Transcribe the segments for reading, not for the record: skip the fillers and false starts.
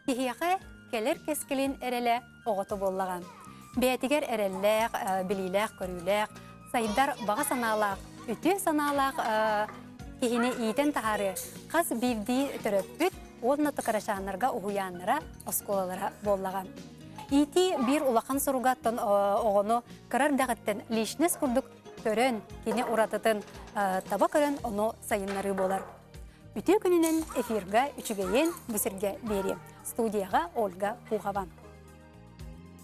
Тихияқы келер кескілін әрелі оғыты боллаған. Бәтігер әрелләқ, біліләқ, көріләқ, сайдар баға саналақ, үті саналақ кехіне ийтен тахары қаз бивді түріппіт, одна тұқырашанырға ұғуянлара, осколалара боллаған. Ити бір улақан сұруғаттан оғыны қырар дағыттен лишнес күрдік көрін, кене ұратытын таба көрін оны сайынлары болар. Үті күнінен эфирға үчігейен бүсірге берем. Студияға Ольга Пуғаван.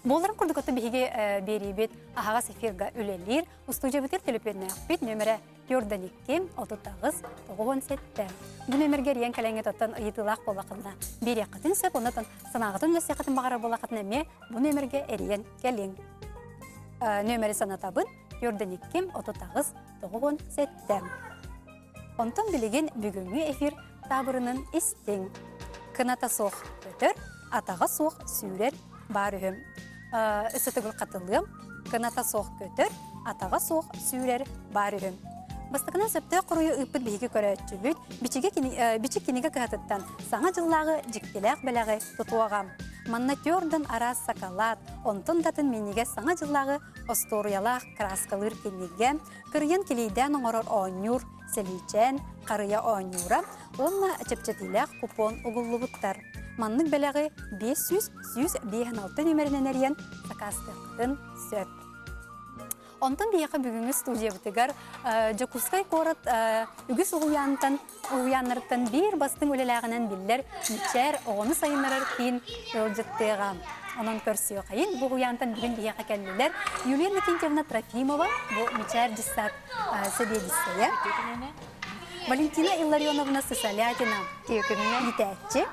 Боларын күрдікотты бейге берейбет ағағас эфирға үлелер. Студия бұтер телепенне ақпет нөмірі 4-2-39-97. Бұл нөмірге рейен кәләңе тоттан ұйытылақ болақына бере қытын сөп, онытын санағытын өсе қытын бағара болақытына ме бұл нөмірге әрейен кәлең. Нөмірі санатабын 4-2-39-97. Онтан білеген бүгінгі эфир табырының істен. Кыната соқ өтір, атаға соқ сүйрер бар үйім. Үсітігіл қатылым, кыната соқ көтір, атаға соқ сүйрер бар үйім. Бастықынан сөпті құруы үппіт бейгі көрі өтчүбіт, бичік кенеге кығатыттан саңа жыллағы жіктеләқ бәләғі тұтуағам. Манна төрден арас сакалат, онтын датын менеге саңа жыллағы осторуялақ краскалыр кенеге, кырыен келейден оңырыр оңюр, селичен, қарыя оңюра, онна чепчетиләқ купон ұғылы бұттар. Манның бәләғі 500-156 нөмерінен әрген сақастықытын сөп. Онтан бейеқі бүгінгі студия бұтығар Жокускай қорыт үгіс ұғуянырттан бір бастың өлеләғінен білдер мүчәр оғыны сайынырыр кейін өлжіттіға. Онын көрсіе қайын бұл ұғуянтан бүгін бейеқі кәлілер. Юлия Никентьевна Трофимова бұл мүчәр жістат сөбедістіе. Валентина Илларионовна Сысалятина Итәтчі.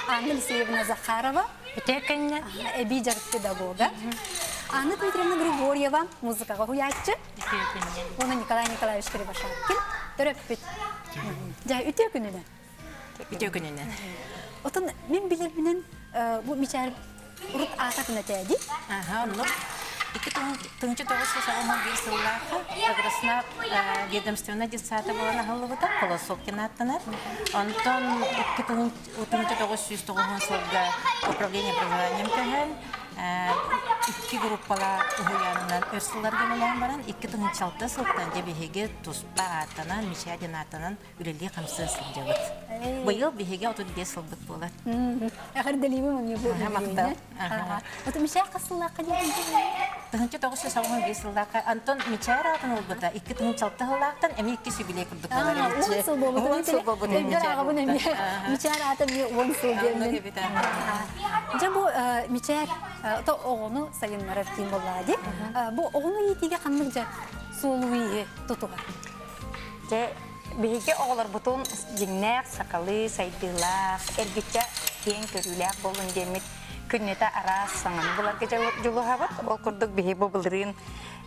Анна Лисеевна Захарова Эбиджар педагога. Анна Дмитриевна Григорьева, музыкаға хуятчы. Оны Николай Николаевич Кривошапкин. Төрөппіт. Жа, үте күнінен? Үте күнінен. Отын, мен білер менен бұл мечар ұрыт атақына тәді? Оны 2009 жыллағы агросына ведомственно детсады болана ғылығыда Колосовкин аттынар. Онтан 2009 жылға управление образованием кәген 2 группала ұғыянынан өрсілер келелен баран 2006 жылдан жебегеге тұспа атынан, мешаден атынан үлелі қамсын сылдығыд. Бұйыл бегеге 35 жылдық болады. Әғір дәлеймі мұны бұл Мақтал. Оты мешар қасылаққа дейін? 1995 жылдаққа Антон мечар атын олбыда 2006 жылдақтан әме 2 сүбілей күрдік болар. 10 сыл болу. 10 сыл болу. Мечар атын 10 сыл дейін. Жа бұл мечар оғыны сайынлары кейін болады. Бұл оғыны етеге қанның жа солуы тұтуға? Беге оғылар бұтын жеңнәқ, сақалы, сайдылақ, әргетчі ең көріләқ болын демет. Күннеті арас саңын бұларға жылы ғабыт. Ол күрдік беге бұлырын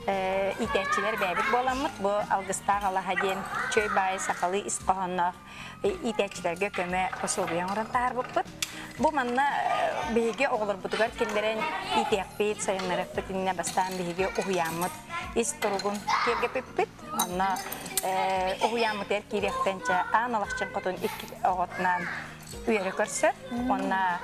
итәтчілер бәбіт боламыд. Бұл алғыстақ алағаден чөй бай, сақалы, испағаннақ итәтчілерге көмі қосылғыян орын тағыр бұппыд. Бұл манна беге оғылар бұтығар келдерен итәқпейт, сайынларық бітініне бастан беге ұғыямыд. Ес тұрғын кергепеппет. Анна ұғыямыд әр керектенчі аналақчын құтын екі оғытынан үйері көрсі. Онна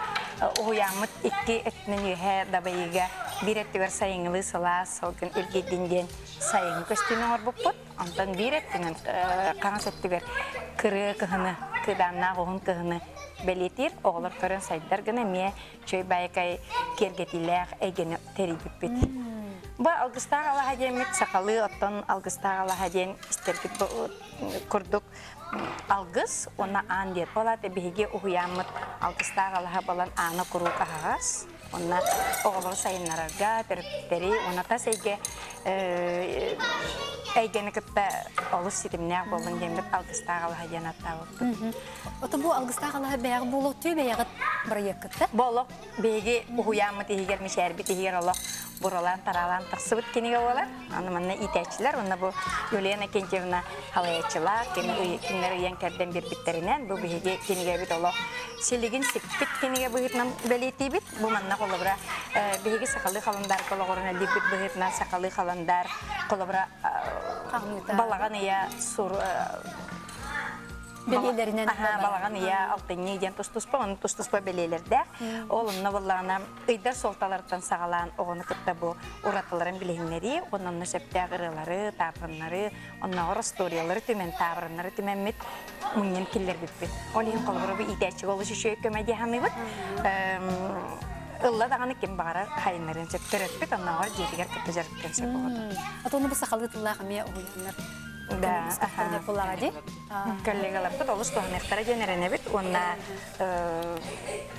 ұғыямыд екі әтінің үйе дабайыға бір әттігер сайыңылы сыла сылғын үлгедінден сайың көстінің ор бұппыд. Онтан бір әттігін қаңыз әттігер кірі кіғыны, кіданна ғығын кіғыны бәлетер, оғылар көрін сайдар гына ме чөй байықай кергетіләқ әйгені тәрігіппет. Бұл алғыстағы Аллаға демет, сақалы оттан алғыстағы Аллаға дем істергіт күрдік алғыз, оны аң дер болады. Беге ұғыямыд алғыстағы Аллаға болан аңы күру қағағас. Оны оғылар сайынларға тәріптері, оны тас әйгені күтті олыс сетімнәқ болын демет алғыстағы Аллаға ден аттауы. Оты бұл алғыстағы Аллаға бәяғы болу төй бәяғыт бір екітті? Болу, беге ұғыямыд егер мешәрбет егер олық бұралан, таралан, тақсыбыт кенеге олар. Аны манна итәчілер, оны бұл Юлия Никентьевна халаячылар, кенлер үйен кәрден бір біттерінен, бұл беге кенеге бит олық селеген сеппет кенеге бұғытнан бәлетей бит. Бұл манна қолыбыра беге сақалы қаландар қолығырына лебет бұғытнан сақалы қаландар қолыбыра балаған ея сұр Белелеринен балаган я алтыны ден тустуспа, оны тустуспа белелерде. Ол онна боллагана ыйдар солталардан сагалан огоны кытта бу уратыларын билеңнери, онны септагырылары, тапыннары, онна историялары төмен табырыннары төменмет муньен киллер биппит. Ол ен колбуру итәчи болушу шөй көмәди хамыбыт. Ылла даганы кем багара хайнарын сеп төрөтпит, онна гар жетигер кытта жарыктан сеп болду. Атоны бу сакалы тыллага ме уяннар. Да, Стахтане полагади. коллегалар тут олус туаннартара женерене бит, онна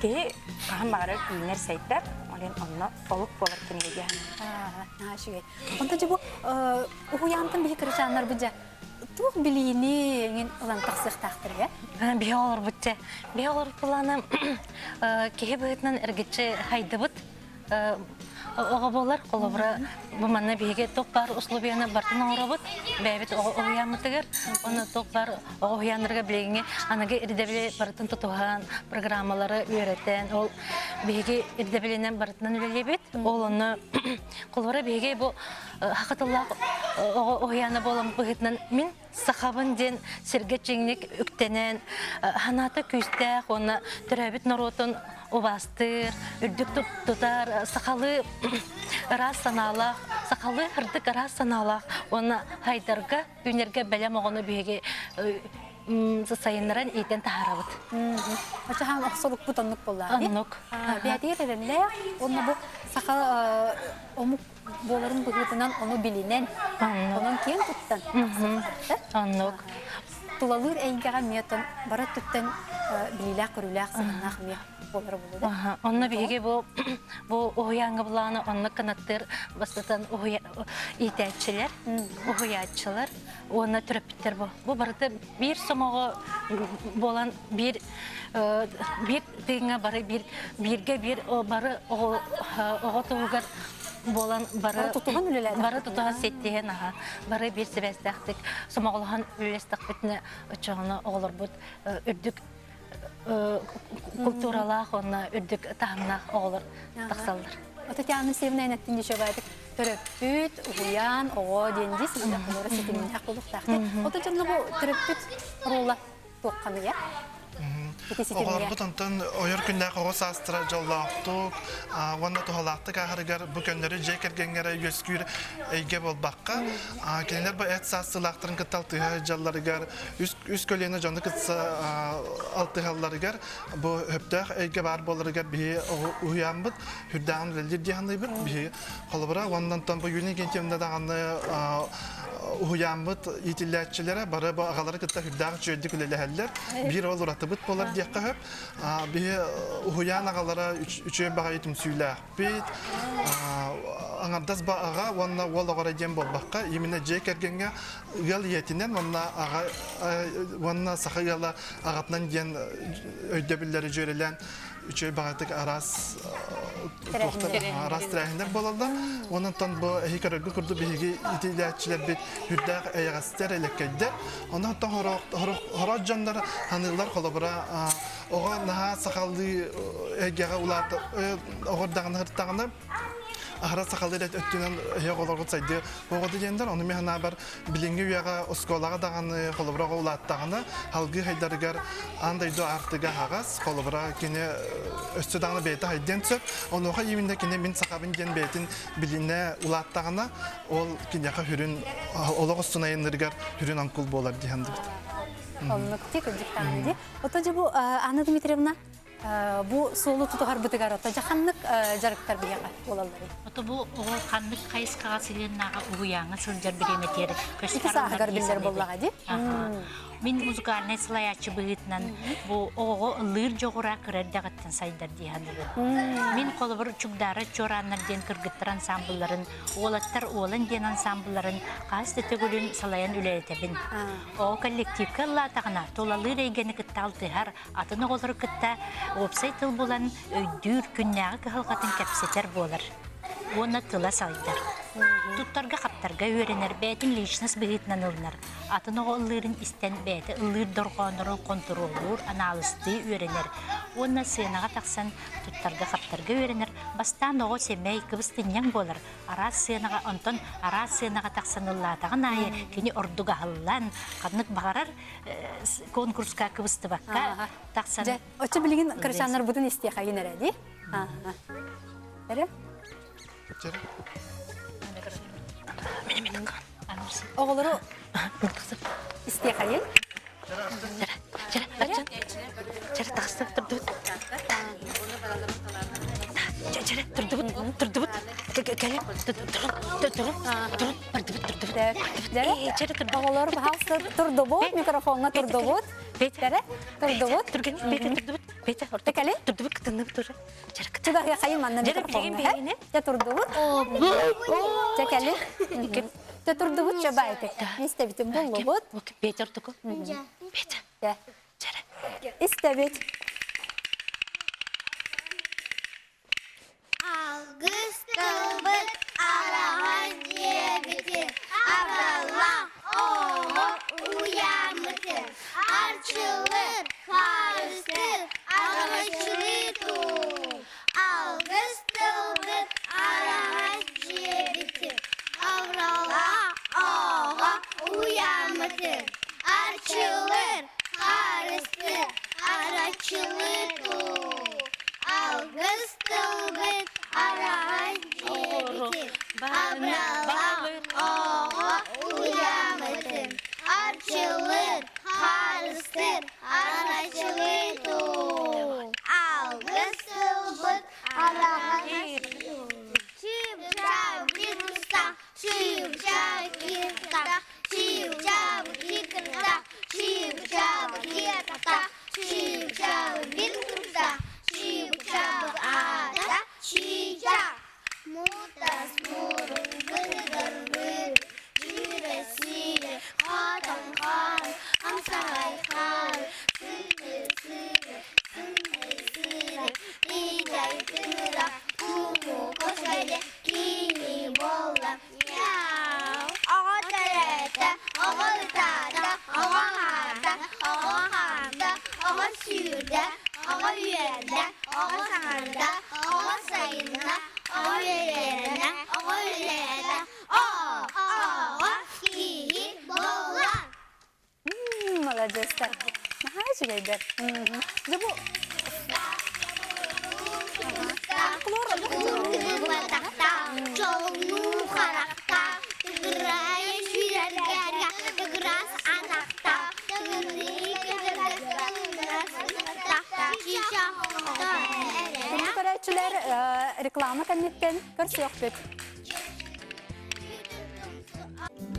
ки кахан багара кийинер сайттар, олен онна олук болар кенеге. Нашигей. Онда жабу уянтын бихи кырышаннар бужа. Тух билини нген улан таксык тактыр я. Биолар бутте. Биолар планы кеһе бөтнән эргече хайдыбыт. Ого болар колобра бу манна биге ток бар условияны бартын орабыт. Бәбит оямытыгыр. Оны ток бар оянырга билегеңе анага ирдебеле бартын тотуган программалары өйрәтән. Ол биге ирдебеленән бартын үлелебит. Ол аны колобра биге бу хакытылла ояны болам быгытнан мин сахабын ден сергет жеңник үктенен ханаты күстә оны төрәбит наротын обастыр үрдүк тутар сахалы раз саналах сахалы хырдык раз саналах оны хайдарга күнерге белем огоны биге сайыннаран итен тахарабыт. Ачахан аксолук бутаннык болла. Аннук. Биятиеренле онна бу сахал омук боларын быгытынан оны билинен. Онун кийин туттан. Аннук. Тулалыр эйгага метон бара туттан билилак көрүлак санах ме болар болду. Онна биге бу оянга буланы онна канаттыр бастатан итәчеләр, оятчылар, оны төрөптер бу. Бу барыты бир сомого болан бир теңе бары бирге бир бары ого тугар болан бары тутуган үлеләр. Бары тутуган сеттеген аха. Бары бир себестәктик сомоголган үлестәк битне очоны оглар бут үрдүк культуралах онна үрдүк тахнах оглар таксалдар. Татьяна Севна нәттин дишәбәдик. Төрөппүт, уян, ого дендис, монда колора сетимин хакылыктакты. Ота жонно бу төрөппүт рола токканы я. Оғар бұтантын ойыр күнді қоғы састыра жоллақтық, онда тұғалақтық ағырығар бұл көндері жекергенгері өскүйір әйге болбаққа. Кенелер бұл әт састылақтырын күтталтыға жалларығар, үз көлені жоны күтса алтығаларығар, бұл өптәқ әйге бар болырығар бейі ұян бұд, хүрдәғын үлелер дейханды бұд, бейі қолыбыра. Ондан тон бұл үйіне кентемді дағаны ұян бұд, етілләтшілері бары бұл ағалары күтті хүрдәғын жөйді күлелі bir olur atıbıt bolar diye kahıp bir uyan ağalara üçüye bağaytım süylək bit anadaz bağa onunla wol ağara dem bol bakka yemine jek ergenge gal yetinden onunla saxayala ağatnan gen ödebilleri jörelen üçüye bağaytık aras aras tirahinden bolallar onun tan bu hikayeti kurdu bilgi itilatçılar bit hürdaq ayağıster elekkedde ondan tan horoq canlar hanılar kolabora oğa naha sakallı egaga ulat oğurdağın hırtağını ahra sakallı öttünen hegolar gotsaydı oğudu jender onu mehna bar bilingi uyaga oskolaga dağını kolabora ulattağını halgı haydargar andaydo artıga hagas kolabora kine östüdağını beyte hayden söp onu oğa yeminde kine min sakabın gen beytin biline ulattağına ol kineka hürün oloq sunayınırgar hürün ankul bolar diyendir. Оннук тик жиктанди. Ото жабу Анна Дмитриевна бу солу тутугар бытыгар ото жаханнык жарыктар бияга болалар. Ото бу ол каннык кайыскага силеннага уяңы сылжар биреметер. Ити сагар билер боллага ди. Min muzikальный слаячы быгытнан бу ого лыр жогура кырдагыттан сайдар дияны. Min колбур чугдары чораннар ден кыргыттар ансамбльларын, олаттар олан ден ансамбльларын касты төгүлүн салаян үлетебин. О коллективке латагына толалы регени кытталтыгар атыны олор кытта вебсайтыл булан өйдүр күннәгы кылгатын кепсетер болар. Оны тыла сайдар. Туттарга каптарга үйренер бәтин личность быгытнан ылнар. Атын оғылларын истен бәті ыллыр дорғаныры контроллур, анализды үйренер. Оны сыйнаға тақсан туттарга каптарга үйренер. бастан оғы семей кыбыстыньян болар. Арас сынаға онтон арас сынаға тақсаныллатағын айы кені ордуға халлан қаннық бағарар конкурска кыбысты баққа тақсан. Очы білген кыршанлар бұдын істе қайын әрәді? Әрі? Оғылыры істе қайын? Жара тақсып тұрды. Жара тұрды бұд. Оғылыры бағалсы тұрды бұд, микрофонға тұрды бұд. Әрі? Тұрды бұд. Текәлі? Чудағия қайын манна микрофонға. Тұрды бұд. Текәлі? Тұрды бұд жаба әтек. Истебітім болу бұд. Петер тұқы. İstebit. Algıstılbıt arahan diyebitir. Arala oğu uyanmıştır. Arçılır, karıştır, araçılıdır. Algıstılbıt arahan diyebitir. Arala oğu uyanmıştır. Arçılır, karıştır, araçılıdır. Algıstılbıt araçılıdır. Abralar oğu uyanmıştır. Arçılır, karıştır, araçılıdır. Algıstılbıt araçılıdır. Şıvçav kırkırsa, şıvçav kırkırsa, şıvçav kırkırsa, şıvçav kırkırsa, şıvçav kırkırsa, şıvçav ada, şıvçav. Mutas murun gırgır gır, cüresire, katan kar, amsay kar, sınır sınır, sınır sınır, icay tıra, kumu koşayla, kini bolla, yav. Ağa terete, ağa tada, ağa harda, ağa harda, ağa sürde, ağa yerde, ağa sanarda, ağa sayında, ağa yerine, ağa yerine, ağa kini bolla. Молодец. Нахай жігейдер. Жабу. Bunu көрәтшілер реклама кәннеткен көрсі yok бек. Sayılı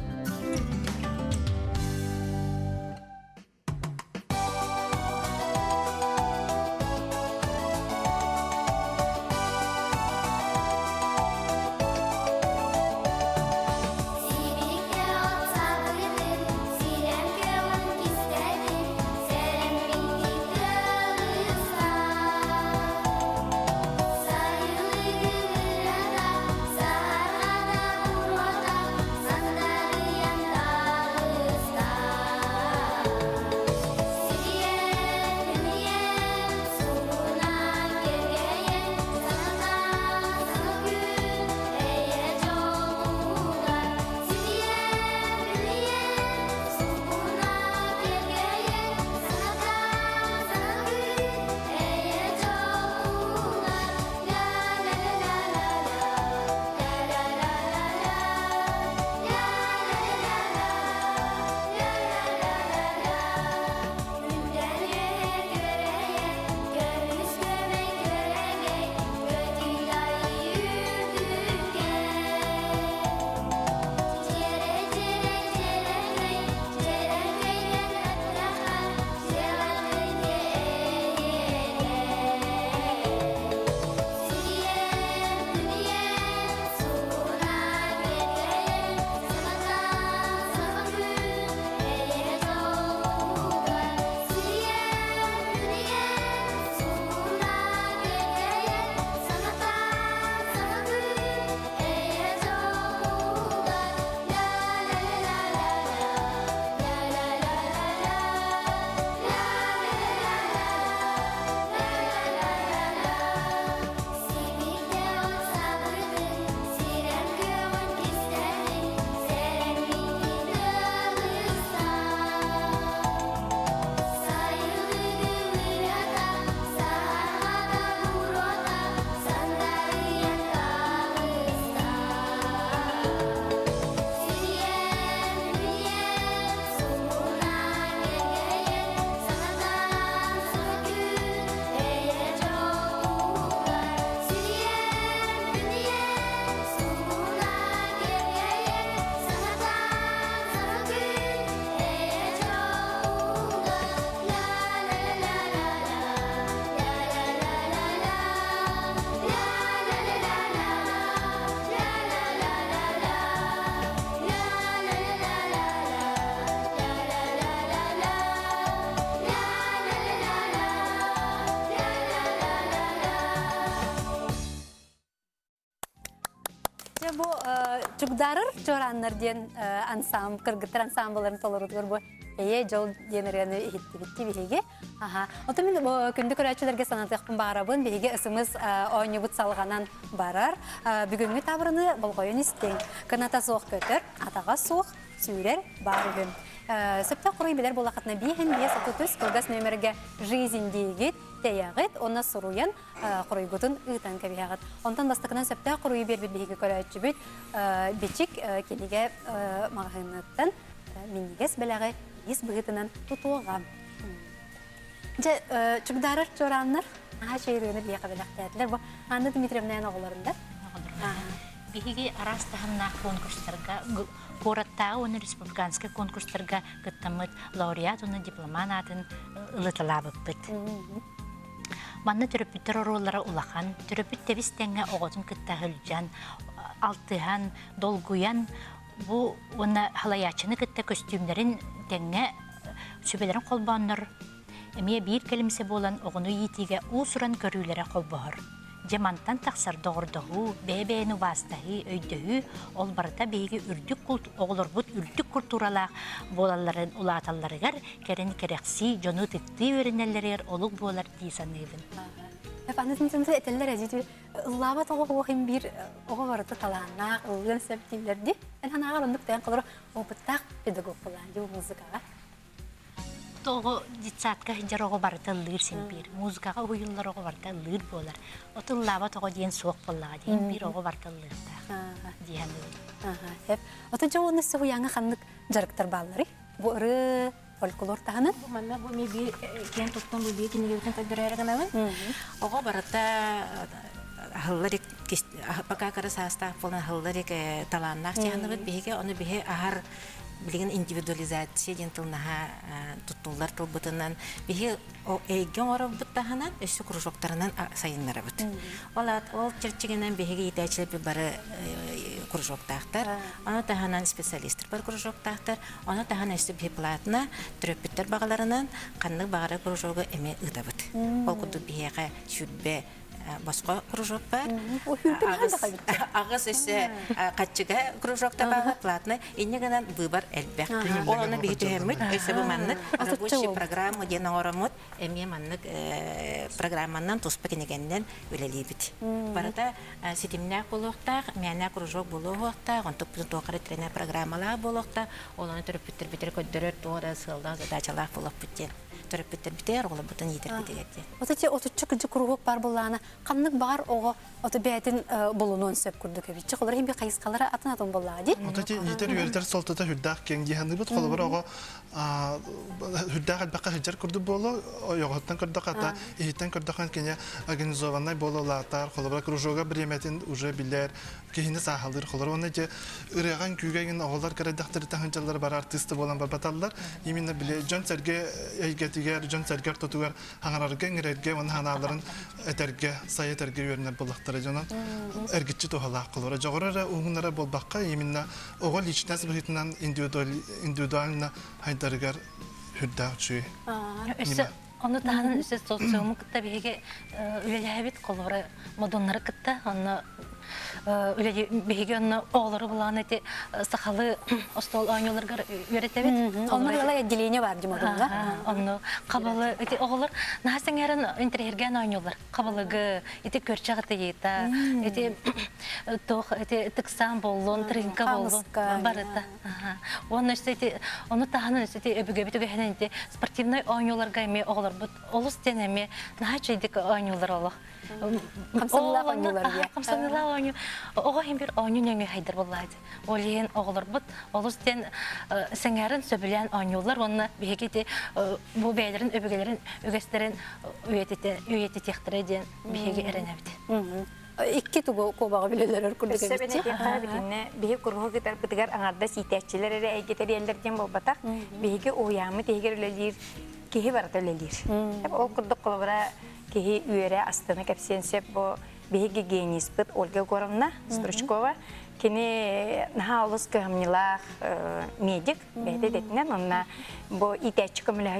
Чугдарыр жораннар ден кыргыттар ансамбларын толорудур бу. Жол денерени ихиттибитти биһиги. Ото мен күндү көрөчүлөргө санатыкпын барабын биһиги ысымыз ойнубут салганан барар. Бүгүнгү табырыны болгойун истең. Кыната соох көтөр, атага соох сүүрер барыгын. Сөптө курой билер болакатна биһин бия сатутус кылгас нөмерге жизнь дегит теягыт, онна суруян куройгутун ытан кабиягыт. Онтан бастыкынан сөптө курой бербит биһиги көрөчүбүт бичик килиге магынаттан минигес беләге ис быгытынан тутуга. Чугдарыр жораннар шейрөөнөр бия кабылактатлар бу Анна Дмитриевнаның оголорунда. Биһиги арастаһынна конкурстарга гораттагы уны республиканский конкурстарга гыттамыт лауреат уны дипломанатын ылытылабыппыт. Манна төрөпүттөр ороллары улахан, төрөпүт тебистеңе оготун кыттахылжан, алтыхан, долгуян бу уна халаячыны кытта костюмдерин теңе сүбелерин колбаннар. Эмие бир келимсе болан огону йитиге усуран көрүүлөрө колбохор. Жамантан тақсар доғырдығы, бәбәйіні бастағы, өйдігі, ол барыта бейгі оғылырбұт үрдік культуралақ болаларын ұлаталарығар, кәрін керекси, жоны тікті өрінелерер олық болар дейсанығын. Әпанытын сымсы әтелер әзеті ұллабат оғын бір оғы барыты таланақ, ұлғын сәптейлерді, әнханағар ондық тәйін қалыр опыттақ педагог болан, жау музыкаға. Тоғы детсатқа жар оғы барыта лыр сен бір, музыкаға ұйылар оғы барыта лыр болар. Оты ұллаба тоғы дейін соқ болаға дейін бір оғы барыта лыртақ дейін өй. Оты жау оны сөғы яңы қандық жарықтар балары, бұл ұры фольклор тағынан? Манна бу меби кен туттан бу бие кинеге үтен тадырайраган авын. Ого барата халларик пока карасаста полна халларик таланнак тиһаныбыт биһиге оны биһе ахар билген индивидуализация дентылнаха туттулар тылбытынан биһи эйген орабыт таханан өссү кружоктарынан сайыннарабыт. Ол черчигенен биһиге итәчлеп бары кружоктахтар, аны таханан специалисттер бар кружоктахтар, аны таханан өссү биһи платна трөппиттер багаларынан каннык багары кружогы эме ыдабыт. Ол куду биһиге сүрбе басқа кружок бар. Ағыз өсі қатчыға кружокта бағы платны. Иннегінен выбор әлбәк. Ол оны бейті әміт, өсі бұл мәннік. Рабочий программа дені орамыд, әме мәннік программаннан тұспа кенегеннен өлелей біт. Барыда сетімнәк болуқтақ, мәнәк кружок болуқтақ, он тоқары тренер программалар болуқтақ, оланы түріп бітір көддірір, тоғыда сылдан задачалар болып біттен. Түріп бітер, оғылы бұтын етер бітегетте. Отычы күджі кругок бар болағына, қаннық бағар оғы оты бәйтін болуын сөп күрді көбетші. Қолыр хембе қайысқалары атын атын болаға дей? Отычы етер үйертер солтыда хүрдақ кен дейханды бұд, қолы бір оғы хүрдақ әлбәққа хүджер күрді болу, оғыттан күрдіқ ата, ехеттен күрдіқан кене организованнай болу лағатар, қолы бір кружога бір еметін уже білер, кейіні сағалдыр, қолыр оны же ұраған күйгеген оғылар кәрәдіқтері таңынчалар бар артисті болан бар баталылар, именно біле жон сәрге әйгетігер, жон сәргер тұтуғар аңарарға ңірерге, оны ханаларын әтерге, сай әтерге өрінер болақтары жонан әргітші тоғалақ қылыр. Жоғырары оғынлары болбаққа, именно оғыл личнас бұхитынан индивидуалына хайдарығар хүрді үші. Оны тағанын үсі социумы күтті бейге үлелі қолыры модонлары күтті, оны бейге оны оғылары бұлағын әте сақалы остол ойныларға өретебет. Олар елай әдделейіне бар жұмадыңға? Оны қабалы оғылар, нағасың әрін интерьерген ойнылар. Қабалығы, көрчі ғыты ета, тіксан болуын, тринка болуын барыта. Оны тағанын үсі өбіге спортивный ойныларға еме оғылар бұд. Олыс денеме наға чейдік ойнылар олық. Қамсанылақ ойнылар бе? Қамсанылақ ойнылар. Оға хем бір ойнын өңі хайдар болады. Олейін оғылар бұд. Олыс ден сәңәрін сөбілен ойнылар. Оны бейгеде бұл бәйлерін, өбігелерін, өгестерін өйеті тектірі ден бейге әрін әбді. Икки тугу кобаға білелер өркүрдік өбітті? Өссі бәне бітінне бейге құрғы күтар бұтығар аңарда ситәтчілер әрі әйгетер елдерден болбатақ. Бейге оямы тегер өлелер, кейі барыта өлелер. Ол күрдік қолыбыра кейі үйері астыны кәпсен сөп бейге гейнис бұт Ольга Горовна Стручкова. Кені наға олыс көмнілақ медик бәйді детінен, онына бұл итәтчі көмілі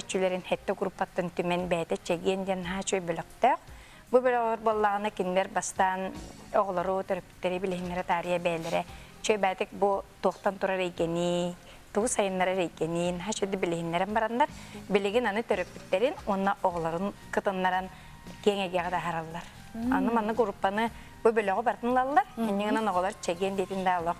хетті группаттың түмен бәйді чегенден наға чөй бөліқтіқ. Бұл бөліғыр болағына кендер бастан оғылары, төріптері, білігінері тария бәйлері Чөйбәтик бу тоқтан турар екені, туғы сайынлары екенін, хашуды білігінлерін барандар, білігін аны төрөппіттерін, онна оғыларын кытынларын кеңегеға да харалдар. Аны группаны bu bölüğü bartınlarlar. Hendingen oğlar çegen dediğinde Allah.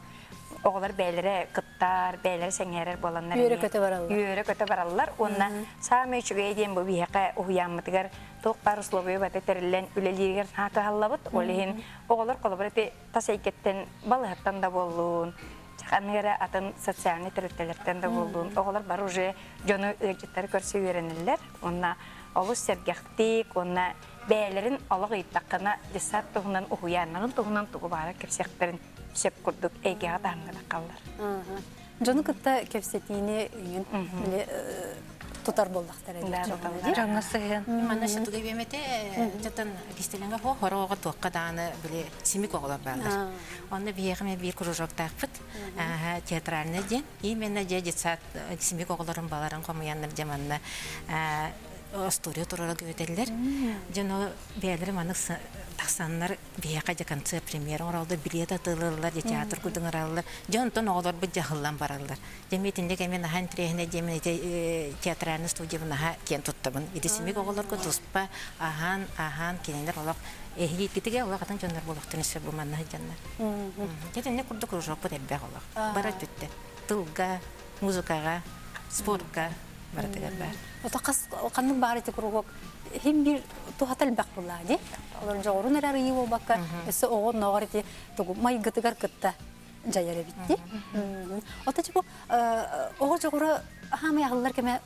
Oğlar beyleri kıttar, beyleri sengerer bolanlar. Yürü kötü barallar. Yürü kötü barallar. Onna sağmı üçüge edeyim bu bihaka uyanmadıgar. Toq paruslobuyu batı terilen üleliğer haka hallavut. Olihin oğlar kolaborati tasayketten balıhattan da bolluğun. Çakanıgara atın sosyalini türüttelerden de bolluğun. Oğlar bar uje jonu ırcıtları körse öğrenirler. Onna olus sergahtik, onna beylerin alığı ittaqına cesat toğundan uhuyanların toğundan toğu bara kepseklerin söp kurduk, egeğa dağınıda kallar. Жаны кытта кепсетине үйін тутар болдақтар Да, Жаңа сыйын. Мана шатуга бемете жатын кистеленге хорого тоққа даны биле симик оглар балдар. Оны биегеме бир кружок тақпыт. Театральный ден. Именно жедисат симик огларын баларын комуяннар жаманна студия турара көтеллер. Жано бейлер маны тахсаннар бияка же концерт премьера оралды билет атылылар, театр күдүн араллар. Жонтон оглар бу жахыллан бараллар. Жемитинде kemen хан трехне жемин театральный студияны ха кен туттабын. Идисимик оглар көтүспа ахан кенендер олак эхли китиге олак атын жондар болуктун исе бу манна жаннар. Жетене курду кружок бе олак. Бара түттө. Тылга, музыкага, спортка баратыгар бар. Отақас қанның бары текругок хем бир тухатал бак буллади. Олар жорун эрар ийо бакка. Эсе огон ногорти тугу май гытыгар кытта жаяра битти. Отачы бу ого жогора хама ягыллар кеме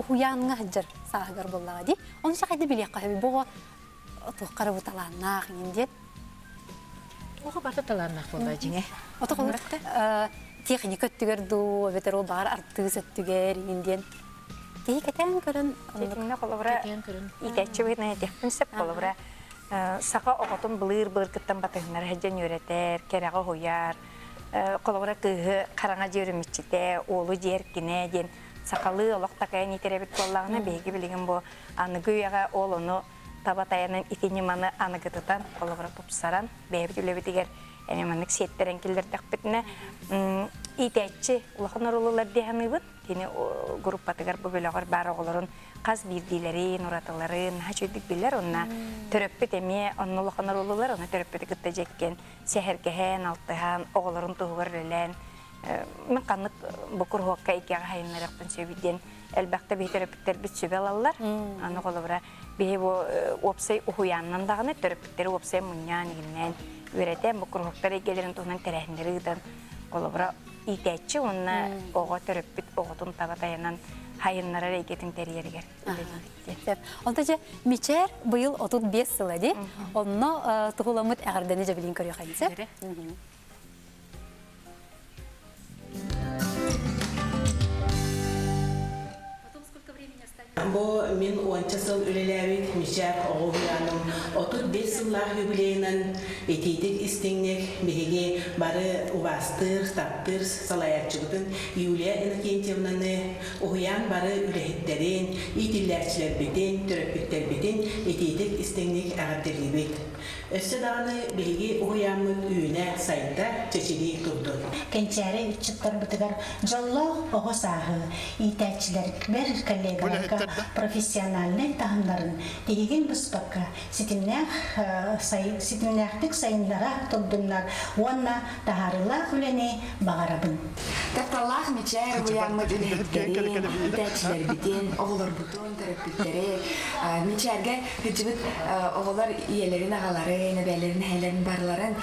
уянга хаҗар сагар буллади. Оны шакайды билек каһи бу тухкары буталаннак инде. Ого барта таларнак болду жиңе. Отакалар техника түгерду, ветерол бар артыс түгер инден. Тейкетен көрін. Жетимне колобра итәче бигне техпинсеп колобра сака оготун былыр кыттан батыгнар хаҗан йөретер, кереге хояр. Колобра кыһы караңа җөрүмичте, олу җеркине ден сакалы олоктакай нитеребит боллагына беги билеген бу аны гүйәгә олуну табатаянын итинеманы аны гытытан колобра тупсаран бебит үлебитигер Эниманык сеттерен килдер тақпетіне итәтші ұлақынар олылар дейханыбыд. Тені группатығар бұбелағар бар оғыларын қаз бирдилерін, ұратыларын, хачөйдік білер. Онна түріппет әме, онны ұлақынар олылар, оны түріппеті күтті жеккен. Сәхіргіхен, алтыхан, оғыларын тұғығыр өлен. Мен қанық бұқыр хоққа икеға хайынларықтың сөйбіден әлбәқті бей түріппеттер біт сөбел алылар. Аны қолыбыра бей опсай ұхуяннан дағыны түріппеттері опсай мұньян егіннен Üretен bu kurhukları gelirin tuğunun terehindiriğden kolubra itəçi onunla oğa törüppüt oğutun tabatayanan hayınlara reyketin teriyeriger. Ondaca Miçer bu yıl 35 yıladı. Onu tuğulamıt ağırdığını cebilin körüyor hayınsa. Бо мен 10 жыл үлеләбит мишәк оғуяным. 35 жыллар юбилейнен етейдік істеңнек беге бары убастыр, таптыр, салаятчығытын Юлия Иннокентьевнаны оғуян бары үләхеттерін, итилләрчілер бетен, түріппеттер бетен етейдік істеңнек ағаттерлебет. Өсі дағыны беге оғуянмыт үйіне сайында чечелей тұрды. Кенчәре үтчіттар бұтығар жоллы оғы сағы, итәчілер бер коллегаларға профессиональный тағымдарын дегеген бұспаққа сетімнәқтік сайынлара тұлдыңлар, онна тағарыла хүліне бағарабын. Тапталлах мечер уянмы үлехеттерін, итәчілер бітен, оғылар бұтын, төрөппеттері. Мечерге хүчібіт оғылар иелерін ағалары, нәбәлерін, хәйлерін барларын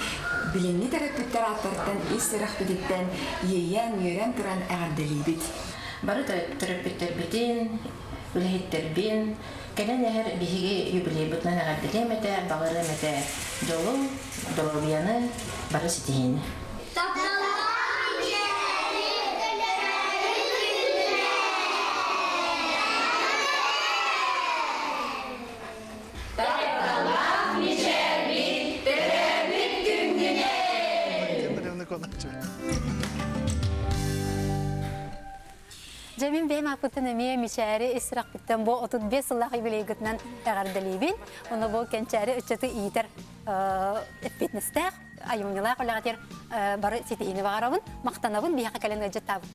біленні төрөппеттер аттарттан, ис-сырақ бедеттен, ейен, үйрен тұран әғардылы бит. Бары төрөппеттер бітен, үлехеттер бен, кәлен әр бихиге юбилей бұтынан әғардылеметі, бағырыметі жолу, доловияны бары сетейін. Cemil Bey makbutun emiye miçeri israk bitten bu 35 yıllık yubileygitinden ağardalibin. Onu bu kençeri üççatı iyiter fitness'te айымнылар қолағатер бары сетейіні бағарабын, мақтанабын, бияқа кәлін өджеттабын.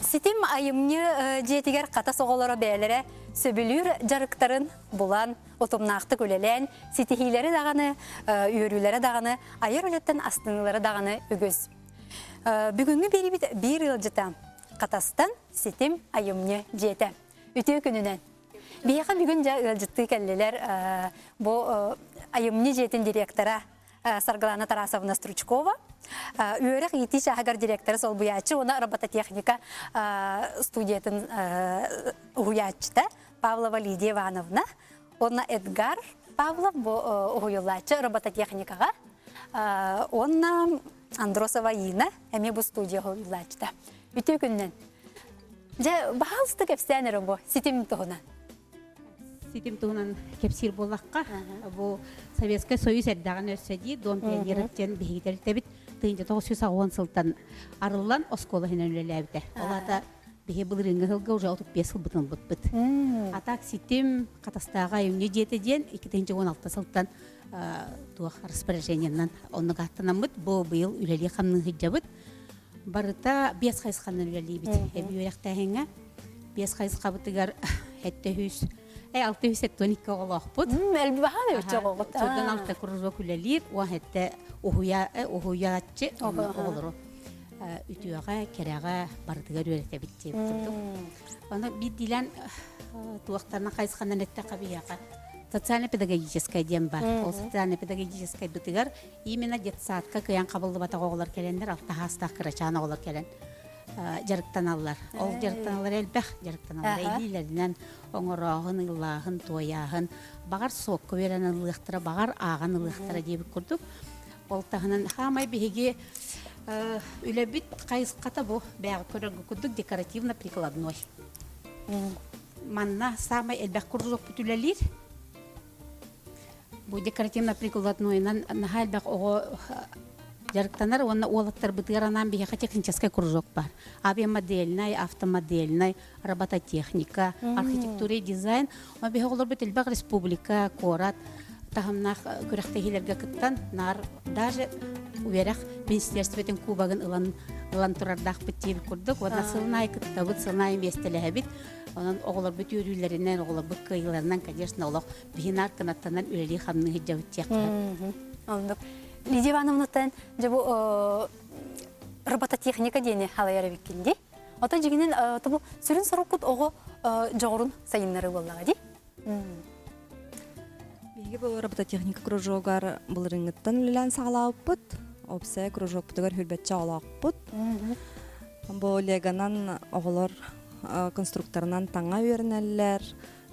Сетим айымны жетігер қата соғылары бәлері сөбілір жарықтарын бұлан, отымнақты көлелен, сетихилері дағаны, үйірілері дағаны, айыр өлеттен астынылары дағаны үгіз. Бүгінгі бір ыл жыта қатастан сетим айымны жеті. Үтеу күнінен. Бияқа бүгін жытты кәлелер бұл айымны жетін директора Саргалана Тарасовна Стручкова. Үйерек еті шағығар директоры сол бұячы, оны робототехника студиятын ұғыячыда Павлова Лидия Ивановна. Оны Эдгар Павлов ұғыюлачы робототехникаға. Оны Андросова Ина әме бұл студия ұғыюлачыда. Үтеу күннен. Бағалысты кәпсәнері бұл, сетем тұғынан. Сетем тұғынан кәпсір болаққа. Бұл Советский Союз әддаған өссәді, дом пионеріптен бейгедер тәбіт. Тыйынча 910 сылтан арылан оскола хенен өлеләбіті. Олата бейге бұл рыңғы ғылға уже 35 сыл бұтын бұт. Атак сетем қатастаға үйіне жетеден 2016 сылтан туақ распоряжениянан оны қаттынан бұт. Бұл бұйыл үлелі қамның ғыджа бұт. Барыта 5 қайсықанын үлелі біт. Әбі өрәқті әңі 5 қайсықа бұтығар әтті хүс. 612 олақ бұт. Әлбі бағаны өтчі оғыт. Содан алты күрізі күлелер, о әтті ұхуятчы олыру. Үтіуаға, кераға бардығар өрәті бітті. Оны бір дилан туақтарына қайсықанын әтті қабияға. Социально-педагогическая дем бар. Ол социально-педагогическая бұтығар именно детсадқа көян қабылды батақ оғылар келендер, алтаға астақ қырачаны оғылар келен. Жарықтан алылар. Ол жарықтан алылар әлбәқ. Жарықтан алылар әйлилерінен оңырағын, ұлағын, тояғын, бағар соққы верен ұлықтыра, бағар ағын ұлықтыра дейбік көрдік. Ол тағынан қамай бейге үләбіт қайысқата бұл бәғы көрігі көрдік декоративно-прикладной. Манна самай әлбәқ көрдік бүтілелер. Бұл декоративно-прикладнойынан наға әлбәқ оғы жарықтанар, оны олаттар бұтыранан бейға технический кружок бар. Авиамодельный, автомодельный, робототехника, архитектура и дизайн. Он бейға олар бұтылбақ республика, корат, тағымнақ көріқтегілерге күттан, нар, даже уверақ министерстветін кубағын ұлан тұрардақ бұттейбі көрдік. Оны сылнай күтті бұт, сылнай местелі әбіт. Onun oğlar bütün ürünlerinden, oğlar bu kıyılarından, конечно, oğlar bihinar kanatlarından üreli hamını hicavut çektiler. Anladım. Лидия Ивановнатан жабу робототехника дейіне халайары беккенде. Ота жегенен табу сүрін сарукут оғы жоғырын сайынлары боллаға дей? Беге бұл робототехника кружогар бұл рыңыттан үлілән сағалауып бұд. Опсай кружок бұдығар хүрбәтчі алауып бұд. Бұл леганан оғылар конструкторынан таңа үйерінәлілер,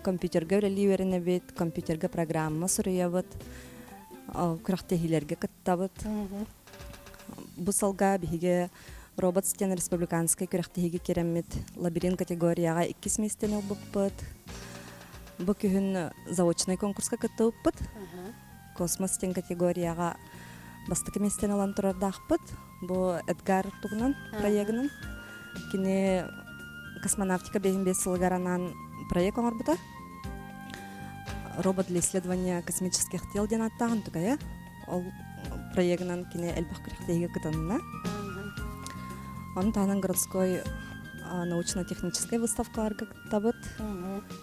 компьютерге өрелі үйеріне бет, компьютерге программа сұрыя бұд. Күрақтехилерге кыттабыт. Бұл салға бігі робот стен республиканскай күрақтехиге керемет лабиринт категорияға 2 местен ұлбыппыт. Бұл күйін заочный конкурска кытты ұппыт. Космос стен категорияға бастықы местен олан тұрардақпыт. Бұл Эдгар тұғынан проегінің. Кіне космонавтика бейін 5 сылғаранан проект оңар бұта. Робот для исследования космических тел ден аттағын тұға, ол проектынан кене әлбақ күректеге күтанына. Оның тағынан городской научно-технической выставкаларға күттабыт,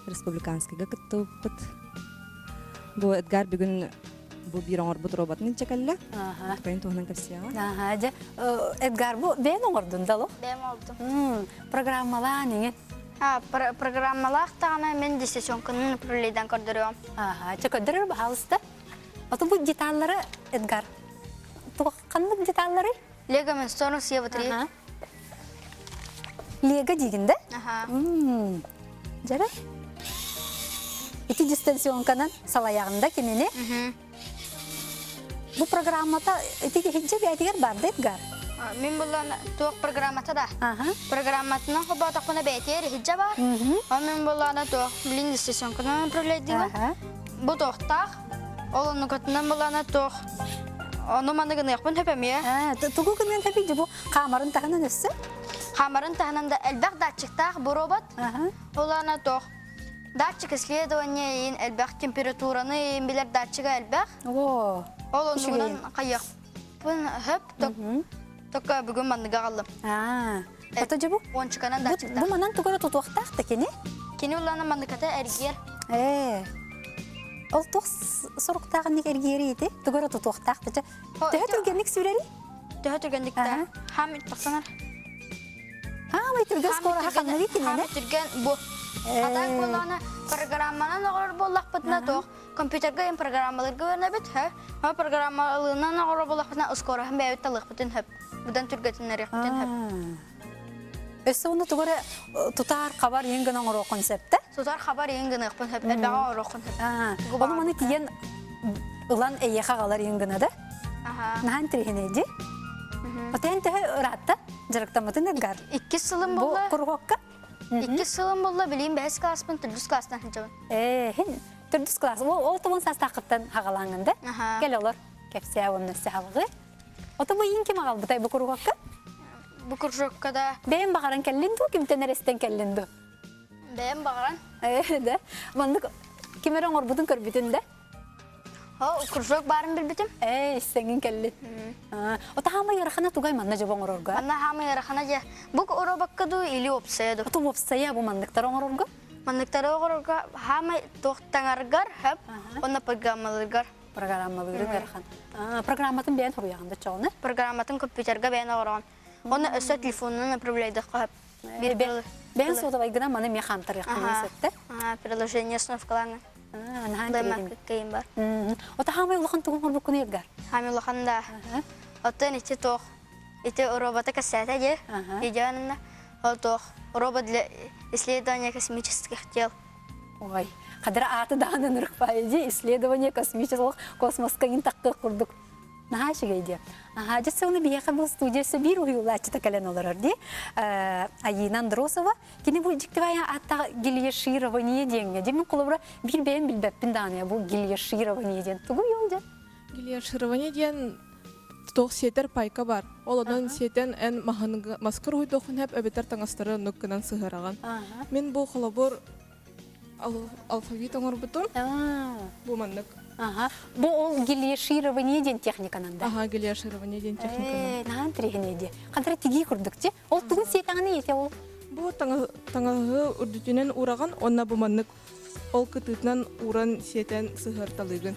республиканскайға күттабыт. Бұл Эдгар бүгін бұл бір оңыр бұд роботын чекәлі, тұқайын тұғынан кәпсияға. Эдгар, бұл бәйін оңырдың дало? Бәйін олдым. Программала неге? Программалар тағына мен дистесионкының направлейден көрдіріом. Көдірір бағалысты? Оты бұл деталлары, Эдгар? Қандық деталлары? Лего мен сторону севатри. Лего дегенді? Жарай? Эти дистанционканан салаяғында кемені? Бұл программата, эти хиджа бәйтігер барды, Эдгар? Мен бұлан туық программата да. Программатынан құбата құна бәйтер хиджа бар. Мен бұлан туық білін дистесионкынан направлейдігі. Бұл туықтақ. Олының көтінен бұлан туық. Оны маңығын еқпін төпемeye. Тұғы күнмен төпейді бұл қамарын тағынан өссі? Хамарын тахананда элбэх датчиктах бу робот. Олана тох. Датчик исследование ин элбэх температураны ин билер датчига элбэх. О. Ол онугунан каяк. Бун хөп ток. Тока бүгүн мандыга калдым. Ото жабу? Ончуканан датчикта. Бу манан тугара тутуактаакта кени? Кени улана мандыката эргер. Ол тох соруктагын эргери ити, тугара тутуактаакта. Төһө түргенник сүрери? Төһө түргендикте. Хамит тахсанар. Май түргөн скоро хаканна кени. Хамит түрген бу. Атак болана программанан огор боллакпытна тох. Компьютерге ем программаларга вернебит, ха программаларынан огор боллакпытна скоро хем бәйт талыкпытын хөп. Будан түргөтүннөр яктын хөп. Өссө уну тугара тутар хабар еңген оңоро концепте. Тутар хабар еңген ыпын хөп, элбага орокун хөп. Onu mani tiyen ılan eyyeha galar yengine de. Nahan trihine di. Oten tehe rahatta jarıktamadın edgar. 2 sılım Bu bolla. kurhokka. 2 sılım bolla bileyim 5 klasın 4 klasdan hıcabın. Hin türdüs klas. O tavun sas takıptan hagalanında. Gel olur. Kepsiye onun sahalığı. O da bu yinki magal butay bu kurhokka. Bu kurhokka da. Ben bakaran kellindu kimten neresten kellindu. Ben bakaran. De. Mandık kimeron orbudun körbütünde. Kurhok barın bilbitim. Sengin kellin. O da hama yarıkhana tugay manna jabon ororga. Manna hama yarıkhana ja. Bu orobakka du ili opsaydu. O da opsaya bu mandıktar ororga. Mandıktar ororga hama tohtangargar hep. Ona programmalargar. Programmalargar yarıkhan. Programmatın ben horuyağında çoğunu. Programmatın kompüterga ben oran. Ona öse telefonunu направляйдық hep. Ben soda baygına manı mehamtar yakını sette. Приложениесін вкалаңын. Даймак кейін бар. O da hama yolakhan tuğun horbuk kunu edgar. Hama yolakhan da. Otan iti toq. Ити робота кассета же. Идеально. Тоқ. Робот для исследования космических тел. Ой. Қадыра аты дағынан ұрықпайды. Исследование космических космосқа ин таққы құрдық. Наха шегейді. Жасы оны бияқа бұл студиясы бір ұйылачы тәкәлен олар орды. Айынан Дросова. Кені бұл жіктівая атта гильеширование денге. Демен қолыбыра бір бәйін білбәппін дағыны. Бұл гильеширование ден. Тұғы елді? Гильеширование ден тоқ сетер пайка бар. Ол одан сетен ән маскыр ұйдоқын әп әбетер таңастары нүккінен сығыраған. Мен бұл қолыбыр алфавит оңыр бұтым. Бұл маннық. Бұл ол гильеширование ден техниканан да? Гильеширование ден техниканан. Наан тірегіне де. Қандыра тігі күрдік те? Ол тұғын сетаңыны ете ол? Бұл таңағы үрдітінен ұраған, онна бұл маннық ол күтітінен ұран сетен сығырталығын.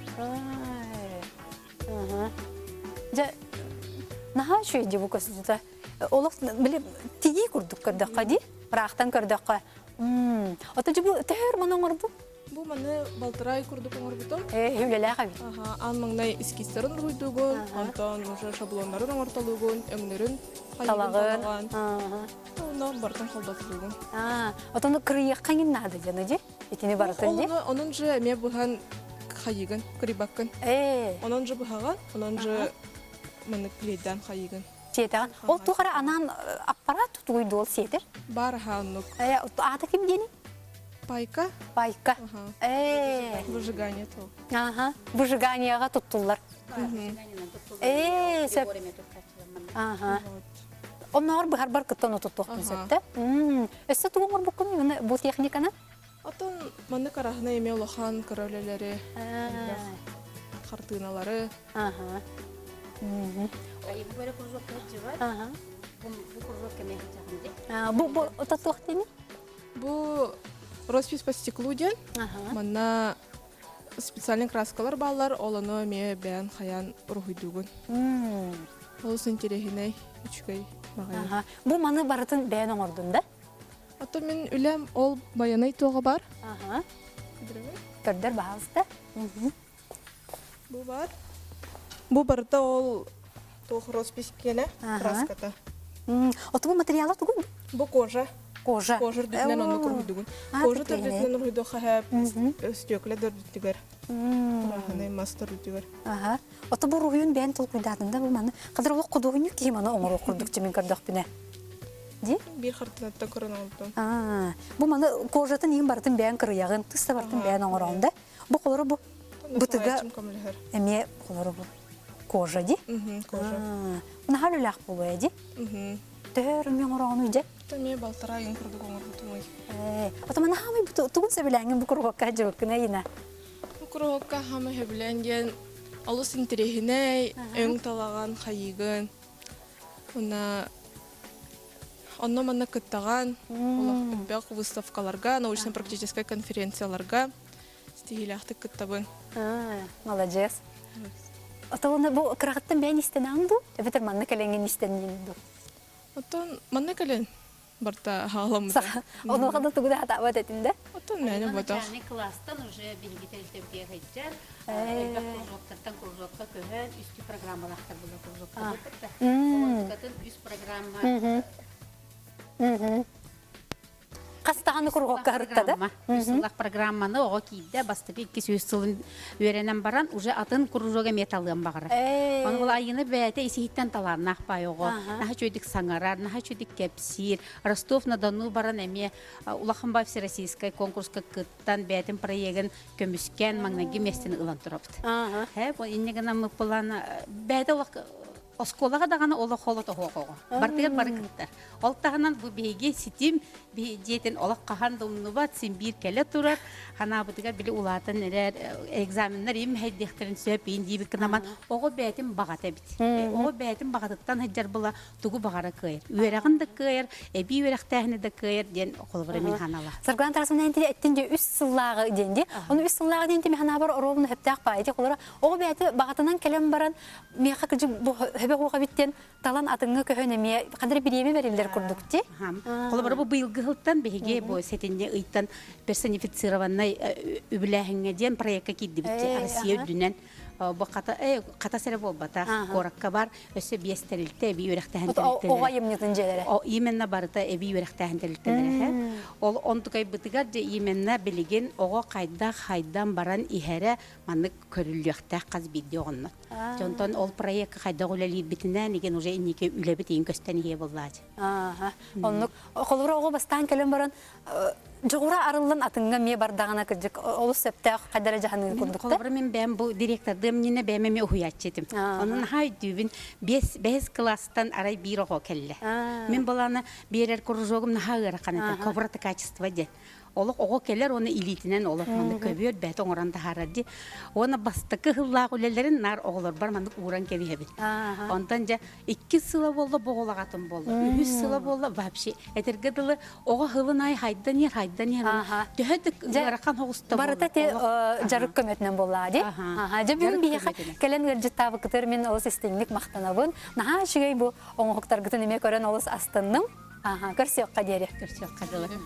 Наха шөйде бұл көсіді? Олық тігі күрдік көрдік қади? Рақтан көрдік қа? Ота жы бұл тәр мұны оңыр бұл? Бұл маны балтырай күрдік оңыр бұтым. Хеулелі қабит. Ан маңнай эскистерін ұйдығын, антон шаблонларын оңырталығын, өңлерін талағын. Оны бартын қалдатылығын. Отаны кіріек қаңын нады жаны же? Етіне барытын же? Onun же әме бұған қайығын, крибакын. Onun же бұғаған, onun же мұны клейден қайығын. Сетаған. Ол тұғара анан аппарат тұтуйды ол сетер? Бар ғанық. Аты кім дені? Пайка. Пайка. Выжигание то. Выжиганияға тұттылар. Оннағыр бұғар бар күттіні тұттық күнсетті. Өсі тұғымыр бұқын бұл техниканы? Атын мұны қарағына еме олақан көрәлелері, қартыналары. Бұл тұттық дені? Бұл роспись по стеклу ден. Мұнна специальный краскалар балар, оланы ме бән қаян ұрғыдуғын. Ол сентерегіней үшкай мағайын. Бұл маны барытын бән оңырдың да? Аты мен үлем ол баянай тоғы бар. Көрдер бағызды. Бұл бар. Бұл барыта ол тоғы роспись кені краската. Оты бұл материалы тұғын? Бұл кожа. Кожа. Кожа дүтінен оны көргідігін. Кожа түрдетінен ұрғыды қағап, стекле дөрдеттігер. Раханай мастер үтігер. Оты бұл рұйын бән тұл құйдадында бұл маны. Қадыр ол құдығын үк кейманы оңыр оқырдық жемен көрдік біне. Де? Bir xartınattan көрін олдым. Бұл маны кожатын ең бартын бән кірияғын, тұста бартын бән оңыр оңды. Бұл қолыры бұл бұтыға әме қолыры бұл кожа де? Кожа. Бұны хал үләқ бұл өйде? Төтөр мен орону же. Тәме балтара ин курдук оңор бутумай. Отаман хамы тугун себеләңген бу кургакка жоккына ина. Курокка хама хебләнгән алыс интерехиней өң талаган хайыгын. Уна онно манна кыттаган олак выставкаларга, научно-практический конференцияларга стигилахты кыттабын. Молодец. Отауны бу кырагыттан бәйін истенәң бу? Эбетер манны кәләңген истеннен бу. Отон манна кәлен барта халамда. Оны када тугуда хата бат этинде. Отон мәне бата. Класстан уже билгителдеп бегәйчәр. Кружоктан кружокка көһән үсти программаларда була кружокка. Катын үс программа. Кастаганы кургакка хырыттада. Үсүллах программаны ого кийде бастыгы 200 сылын үйренен баран уже атын кружога металлын багыра. Аны бул айыны бәте иситтен таларнах байого. Наха чөйдик саңарар, наха чөйдик кепсир. Ростов-на-Дону баран эме Улаханбай всероссийский конкурска кыттан бәтин проектын көмүскән маңнаги местен ылан турапты. Бу иннегена мы план бәте Осколага даганы оло холот огого. Бартыгар барыктар. Олтагынан бу беге ситим диетен олак кахан думнубат симбир келе турар. Хана бутыгар били улатын нелер экзаменнер им хеддехтерин сөпин диби кынаман ого бетим багата бит. Ого бетим багатыттан хеджар була тугу багара кыйыр. Үерагын да кыйыр, эби үерактахны да кыйыр ден околбары мен ханала. Сарган тарасынан энти эттинде үс сыллагы денди. Оны үс сыллагы денди мен хана бар оровны хептак байти колора. Ого бети багатынан келем баран меха кыжы бу хебе хуга биттен талан атыңга көһөнеме кадыр биреме берилдер курдукти. Колобар бу быйылгы хылтан беге бу сетинде ыйттан персонифицированный үбүләһиңе ден проектка кидди битти. Россия дүнен бу ката сере болбата коракка бар өсө биестерилте би үрәхтәһән Ого йымнытын желере. О именно барыта эби үрәхтәһән телтелере. Ол онтукай битигар же именно билеген ого кайда хайдан баран иһәре маннык көрүлүктә каз бидди оннот. Жонтон ол проект кайда гөләли битинән иген уже инеке үле битин көстән ие буллады. Оннук колора ого бастан келем баран Жогура арылын атыңга ме бардагана кыржык олус септак кадара жаһаны курдук. Колобар мен бәм бу директордым нине бәмеме уят жетим. Анын хай дүбин 5 класстан арай бир ого келле. Мен баланы берер кружогым нахагыра каната коврата качество де. Олық оғы келер, оны илитінен олық маңды көбейер, бәті оңыранда харади. Оны бастықы ғыллағы өлелерін нар оғылар бар, маңдық уран кәбей бит. Ондан жа 2 сыла болды, боғылағатын болды. 3 сыла болды, вообще. Әтергеділі оғы ғылын ай хайдан ер. Дөхәдік ғарақан хоғыста болды. Барыта те жарық көметінен болады. Жа бүгін бейіға кәлен ғыржыттабы күтір мен олыс істеңлік мақтанабын. Наға шүгей бұл оңғықтар күтін еме көрін олыс астынның. Көрсеуққа дері. Көрсеуққа дері.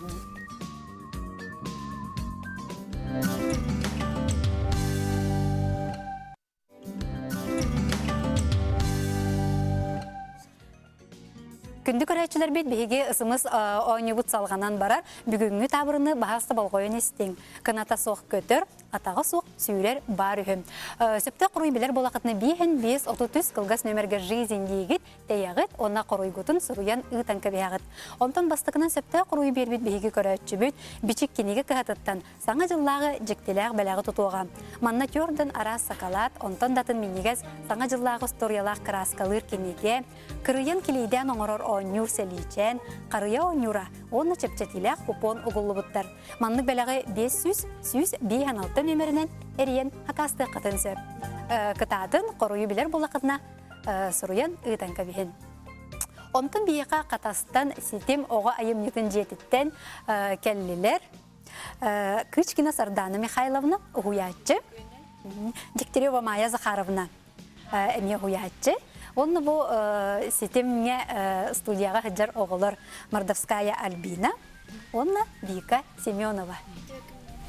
Күнді көрәтшілер бет бейге ысымыз ойнебут салғанан барар, бүгінгі табырыны бағасты балғойын естің. Кыната соқ көтір, атаға соқ сүйрер бар үйім. Сөпті құруй білер болақытны бейін 5-33 қылғас нөмерге жизен дейгіт, тәйяғыт, онна құруй ғытын сұруян ұйтан көбейағыт. Онтан бастықынан сөпті құруй бербет бейге көрәтші бүт, бичік кенеге кығатыттан, саңа жыллағы жіктеләғ бәләғі тұтуға. Манна көрдін ара сақалат, онтан датын менегез саңа жыллағы сториялақ краскалыр кенеге, кырыян келейден оңырыр онюр селичен, қарыя онюра, оны чепчетиләқ купон ұғылы бұттар. Манны бәләғі 500-100-516 нөмірінен әріен хакасты қытын сөп. Кытатын қоруы білер болақытына сұруян ұйтан көбейін. Онтын бейіға қатастан сетем оға айым нетін жетіттен кәлілер. Кычкина Сардана Михайловна ұғуятчы, Дегтярева Майя Захаровна әме ұғуятчы. Онны бұл сетемге студияға хыджар оғылыр Мордовская Альбина, онны Вика Семенова.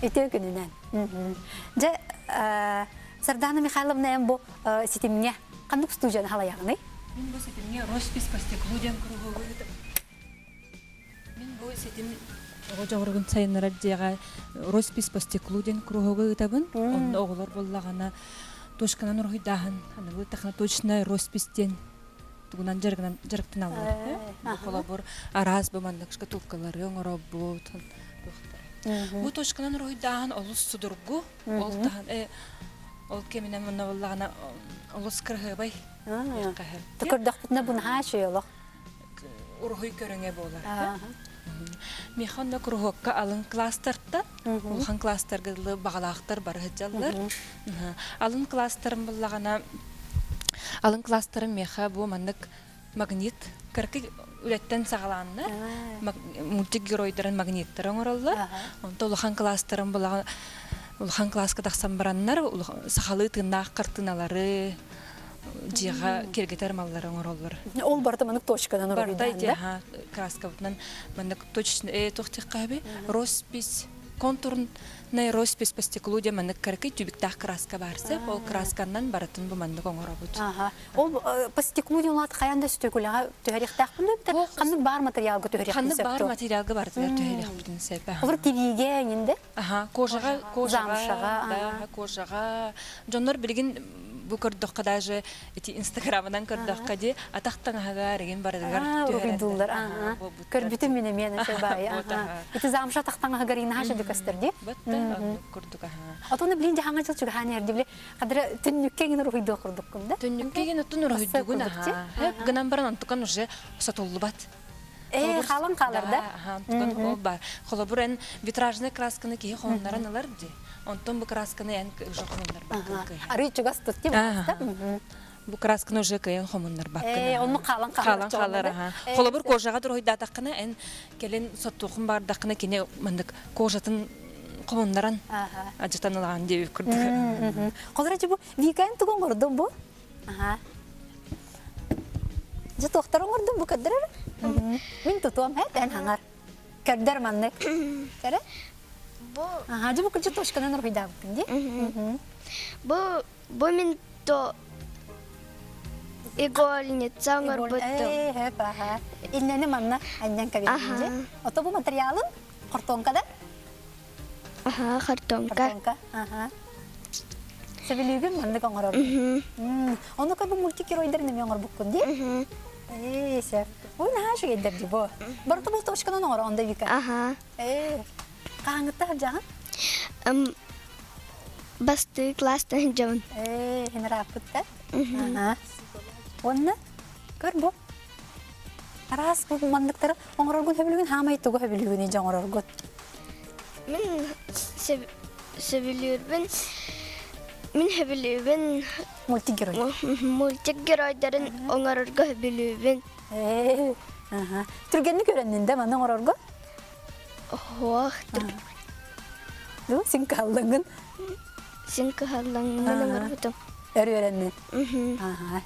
Өте күнінен. Же Сардана Михайловна әм бұл сетемге қандық студияны халаяғыны? Мен бұл сетемге роспись по стеклу ден круговы өтіп. Мен бұл сетем оғырғын сайынырар жеға роспись по стеклу ден круговы өтібін. Онны оғылар болағана Тошканан урхайдахан, анагыл тахна точно роспистен, тугунан жаргтан алар. Колобор араз бамандак шкатулкалары оңороб бу тошканан урхайдахан олус судургу, ол тахан ол кеминен мына боллагана олус кыргыбай. Тукурдак бутна бун хашыйлык. урухуй көрөңе болар. Механна кругокка алын кластерта, улхан кластергылы багалактар бар хыджаллар. Алын кластерын буллагана алын кластерын меха бу маннык магнит кыркы үлеттен сагаланны. Мультигеройдарын магниттарын ораллар. Онто улхан кластерын буллагана улхан класска тахсан бараннар сахалы тыннак кыртыналары жига кергетер маллары ороллар. Ол барда мынык точкадан Барда оройдан да? краскавтан мынык точно тохтиккабы роспись контурный роспись по стеклу де мынык каркы тюбиктах краска барсы, ол красканнан баратын бу мынык оңоробут. Ол по стеклу де улат каянда сөтөгүлага төһөрихтах бунда кандык бар материалга төһөрих Кандык бар материалга бардылар төһөрих бүтүн сепе. Олар кириге инде? Кожага, замшага, кожага. Жоннор билген бу көрдөккө даже эти инстаграмынан көрдөккө де атактаңага реген бардыгар төһөрдүлөр. Көрбүтүм мен себай. Эти замша тактаңага гарина хашы дикастерди. Көрдүк. Атоны билин жахаңа жыл чуга ханер дибли. Кадыр түннүккө ген рухиды окурдук кунда. Түннүккө ген отун рухидугун. Хеп гынан баран антукан уже сатылбат. Халан каларда. Антукан ол бар. Холобурен витражный красканы ки хоннарын алар ди. Онтон бу красканы эн жокундар баккы. Ары чугас тутти баста. Бу красканы уже кыйын хомундар баккы. Оны калан калар. Холобур кожага дуройда такканы эн келен соттухун бардакканы кине мындык кожатын комундаран ажытанылаган деп көрдүк. Козрачы бу викайн тугон гордун бу. Же тохтарың гордун бу кадыр. Мин тутуам эн хаңар. Кадыр маннык. Кара? Же бу кылчы тошканан рухида букунди. Бу мин то игольница горбутту. Иннени манна аннян кабинде. Ото бу материалын картонкада? Картонка. Себилигин маннык оңорор. Ону кабы мультигеройдер неме оңор букунди? Сер. Ой, нахашы гендерди бу. Барты бул тошканан оңор онда вика. Каңытта жагын? Басты класстан жабын. Хенрапытта? Онна? Көр бу? Арас бу мандыктары оңороргун хөбүлүгүн хамайттугу хөбүлүгүн жоңороргут. Мен себилүрбүн. Мен хөбүлүбүн мультигерой. Мультигеройдарын оңорорго хөбүлүбүн. Түргенни көрөнүндө мана оңорорго? Ду син каллыңын. Син каллыңын оңорбутум. Өрөрөнүн.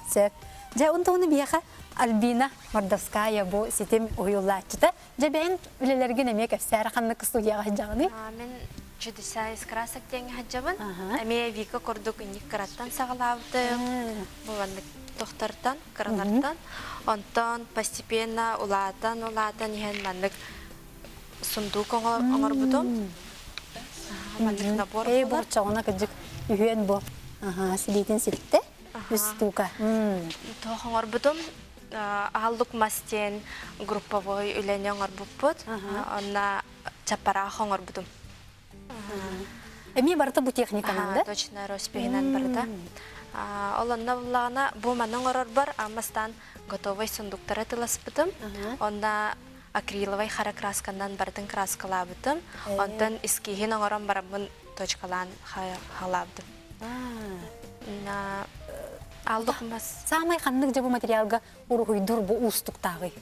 Сеп. Же онтону бияха Альбина Мордовская бу ситем уюллачыта. Же бен үлелерге неме кәфсәр ханнык студияга жагыны. Мен чудеса из красок теңе хаджабын. Эме Вика кордук иник караттан сагалавды. Буланнык тохтартан, каралардан. Онтон постепенно улатан иһен маннык сундук оңор бутум. Маннык набор. Бу чагына кыжык үйен бу. Силитин ситте. Үстука. Тох оңор бутум. Ааллук мастен групповой үлене оңор буппут. Онна чапара оңор бутум. Эми барда бу техниканан да? Точно, роспегинан барда. Олонна буллагана бу манын орор бар, амастан готовый сундуктары тыласпытым. Онда акриловый хара краскандан бардын краскалабытым. Онтан искихин оңорон барабын точкалан халабдым. Алдық мас. Самай ханнык жабу материалга ургуйдур бу устуктагы.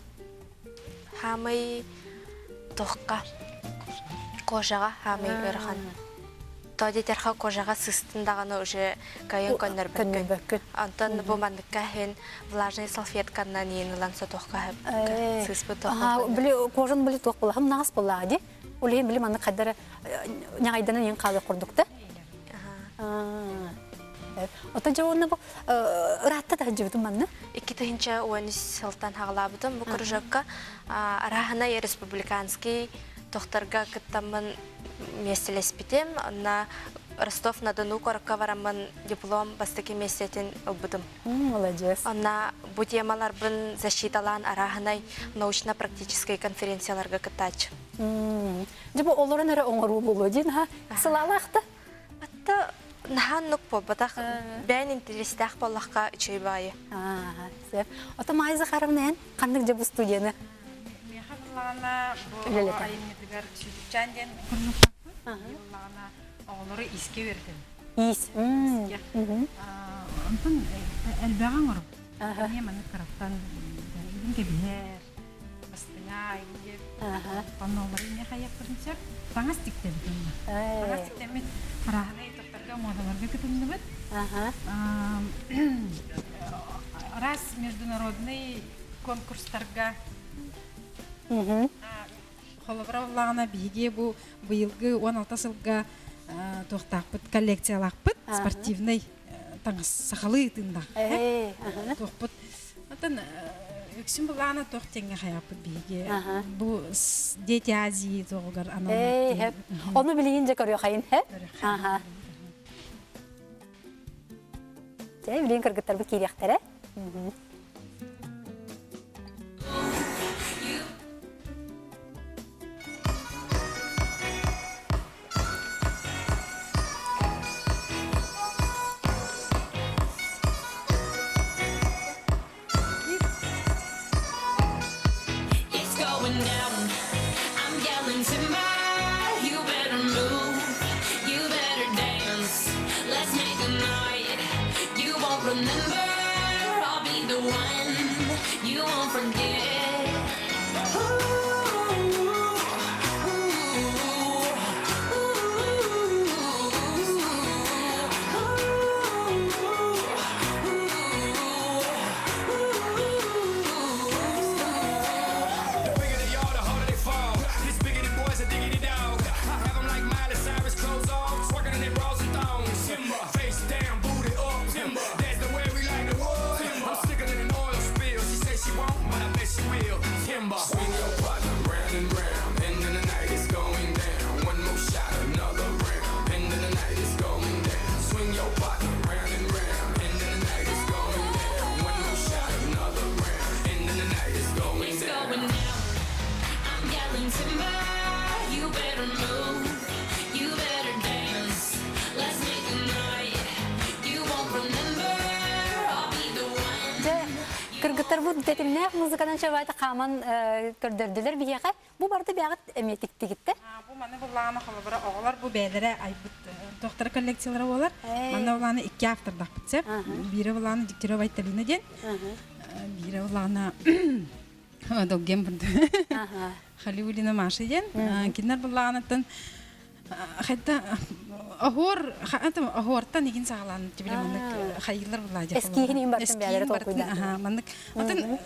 Хамай тохка кожага хамай өрхан. Тоди терха кожага сыстындаганы уже кайын көннөр бөккөн. Антон бу мандыкка хен влажный салфетканан енилан сотохка сыспы тохка. Били кожан били тох була, хам нагас була ди. Улем били мандык кадары нягайданын ен калы курдукта. Ота жауына бу ратта да жибдим манна. Иккитинче уанис сылтан хаглабытым бу кружокка арахана республиканский тохтарга кыттамын местелеспитем на Ростов-на-Дону коракка варамын диплом бастыки местетин обудым. Молодец. Она бу темаларбын защиталан араханай научно-практической конференцияларга кытач. Жибу олорун эре оңору болу дин ха. Сылалахта. Атта наханнук побатах бән интерестах боллахка чөйбайы. Сеп. Ота майза харымнен кандык жабу студияны Лана Үлелетен. айнетигер сүтчан ден күрнүк. Лана оғлары иске бердім. Ис. Антон әлбәғаң ұрып. Не маны тараптан инге бер. Бастыга инге. Паннолар инге хаяк көрінсер. Таңас тикте бітім. Таңас тикте мен қарағына итоқтарға модаларға күтімді біт. Раз международный конкурстарға холобравлағына биге бұл бұйылғы 16 сылға тоқтақпыт, коллекциялақпыт, спортивный таңыз сақалы ұтында. Тоқпыт. Отын өксін бұлағына тоқтенге қаяппыт биге. Бұл дети Азии тоғығар анамын. Оны білейінже көрі қайын, хе? Білейін кіргіттар бұл керектері. Кыргыттар бұл детимнәк музыкадан шабайты қаман көрдірділер бейеға. Бұл барды бәғыт әметікті кетті? Бұл маны бұлағына қолы оғылар бұл бәлері айбыт тоқтары коллекциялары олар. Манда бұлағына 2 автордақ бітсеп. Бірі бұлағына Дегтярова Айталина ден. Бірі бұлағына Долген бұрды. Халиулина Маша ден. Кенер бұлағына тын Хәтта ahortan igin sağlan tibile mandık hayırlar bulayacak. Eskihin in bartın bəyələri toxuydu. Mandık. Atın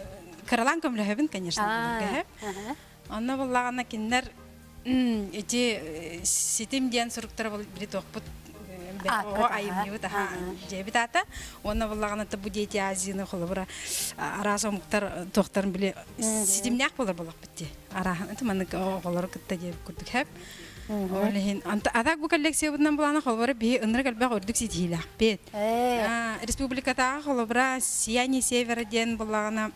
karalan kömlehebin конечно. Anna bullağına kinler sitim diyen suruktara biri toxput o ayımıyor da cebitata. Anna bullağına da bu deti azini xolubura arasa muhtar toxtarın bile sitimnyak bulur bulaq bitti. Arahan mandık oğulları kıtta cebip kurduk hep. Олehen адаг бу коллекция бутнан булана холбары би ынры галбак өрдүк ситиле бет. Республикада холбара Сияние Севера ден булагана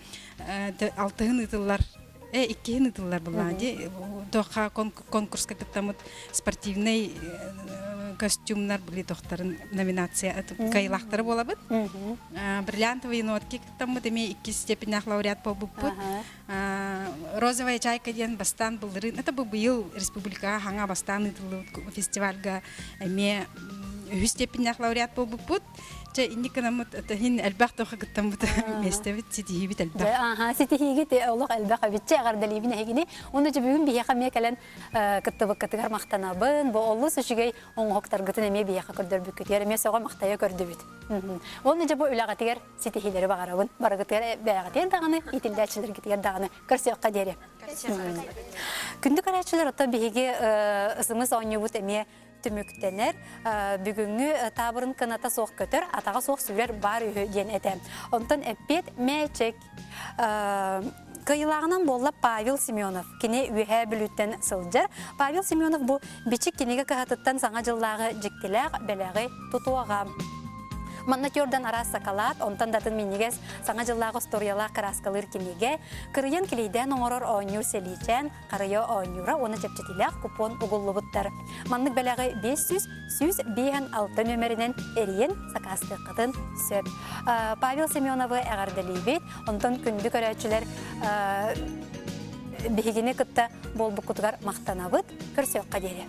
6 ытыллар 2 ытыллар булагы тоха конкурска тыптамыт спортивный костюмнар были тохтарын номинация кайлахтары болабыт. Бриллиантовые нотки тыптамыт эме 2 степенях лауреат болбуппут. Розовая чайка ден бастан булдырын. Это был республика ханга бастан фестивальга эме 2 степенях лауреат болбуппут. Че иниканамыт тахин албах тоха гыттамыт местебит ситихибит албах. Ага, ситихигит олох албах битче агардалибин хегини. Оны же бүгүн бияка мекален кыттыбык кытыгар мактанабын. Бу олус үчүгөй оңоктар гытын эме бияка көрдөрбүк кетер. Эме сого мактая көрдөбүт. Оны же бу улагатыгар ситихилери багарабын. Барагытыр баягатыр даганы, итилдачылар гитер даганы. Көрсөккө дере. Күндүк карачылар ата биге ысымыз оңнубут эме түмүктенер бүгүнгү табырын кыната соқ көтөр атага соқ сүлер бар үйө ден эте. Онтон эппет мечек кыйлагынан болла Павел Семенов кине үйө бүлүттен сылжар. Павел Семенов бу бичик кинеге кахатыттан саңа жыллагы жиктилак белеги тутуага. Маннатёрдан арас сакалат, онтан датын минигес саңа жыллагы сториялак краскалыр кинеге кырыян килейден оңорор оңюр селичен карыйо оңюра оны жепчетилак купон угуллубуттар. Маннык белеги 500 биен 6 нөмеринен эриен сакастыккатын сөп. Павел Семеновы эгардалибит, онтан күндү көрөчүлөр бігіне кытта бол бұқытығар мақтанабыт көрсек қадері.